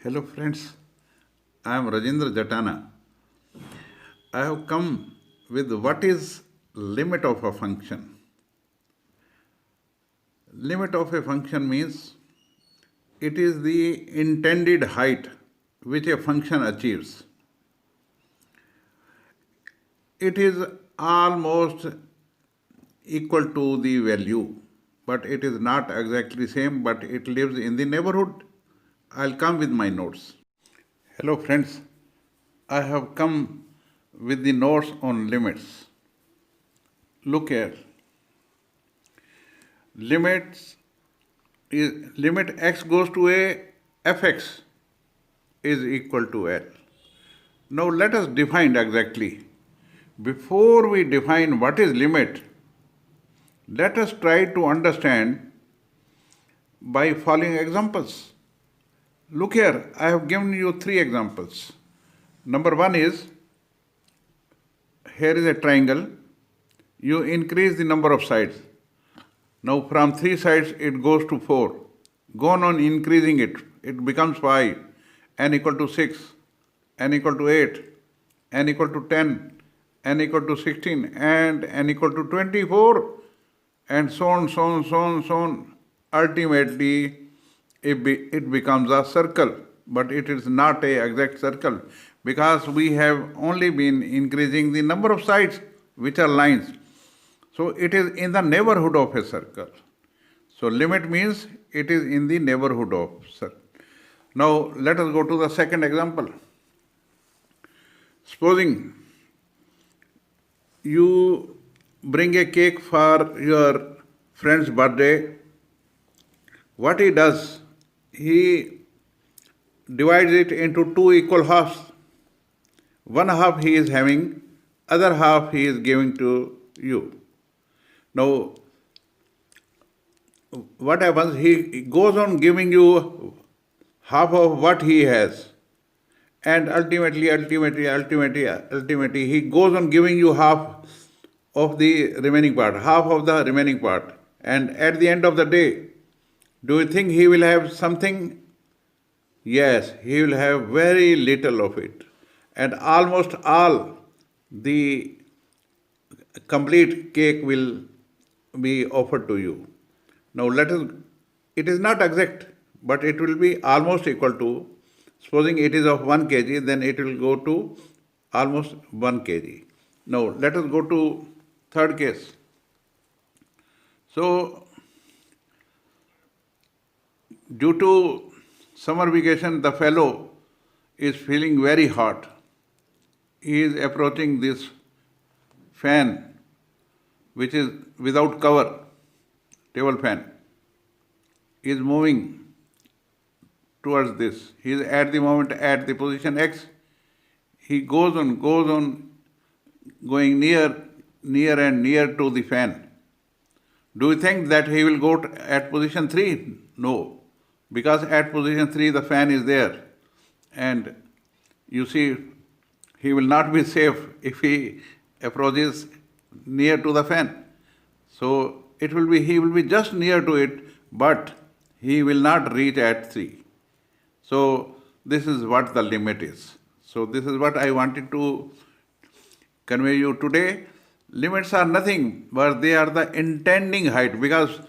Hello friends, I am Rajendra Jatana. I have come with what is limit of a function. Limit of a function means it is the intended height which a function achieves. It is almost equal to the value, but it is not exactly same, but it lives in the neighborhood. I'll come with my notes. Hello friends, I have come with the notes on limits. Look here. Limit x goes to a fx is equal to L. Now let us define exactly. Before we define what is limit, let us try to understand by following examples. Look here, I have given you 3 examples. Number 1 is, here is a triangle. You increase the number of sides. Now from 3 sides it goes to 4. Go on increasing it. It becomes 5, n equal to 6, n equal to 8, n equal to 10, n equal to 16, and n equal to 24, and so on, so on, so on, so on. Ultimately, it becomes a circle, but it is not an exact circle because we have only been increasing the number of sides, which are lines. So it is in the neighborhood of a circle. So limit means it is in the neighborhood of circle. Now let us go to the second example. Supposing you bring a cake for your friend's birthday. What he does, he divides it into 2 equal halves. One half he is having, other half he is giving to you. Now, what happens? He goes on giving you half of what he has, and ultimately, he goes on giving you half of the remaining part, and at the end of the day, do you think he will have something? Yes, he will have very little of it, and almost all the complete cake will be offered to you. Now it is not exact, but it will be almost equal to, supposing it is of 1 kg, then it will go to almost 1 kg. Now let us go to third case. So, due to summer vacation, the fellow is feeling very hot. He is approaching this fan, which is without cover, table fan. He is moving towards this. He is at the moment at the position X. He goes on going near and near to the fan. Do you think that he will go at position 3? No, because at position 3 the fan is there, and you see he will not be safe if he approaches near to the fan. So he will be just near to it, but he will not reach at 3. So this is what the limit is. So this is what I wanted to convey you today. Limits are nothing, but they are the intending height, because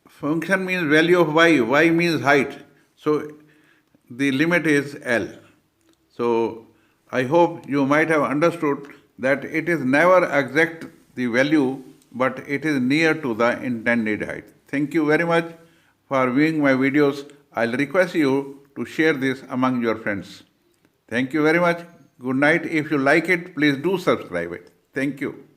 function means value of y means height. So the limit is L. So I hope you might have understood that it is never exact the value, but it is near to the intended height. Thank you very much for viewing my videos. I'll request you to share this among your friends. Thank you very much. Good night. If you like it, please do subscribe it. Thank you.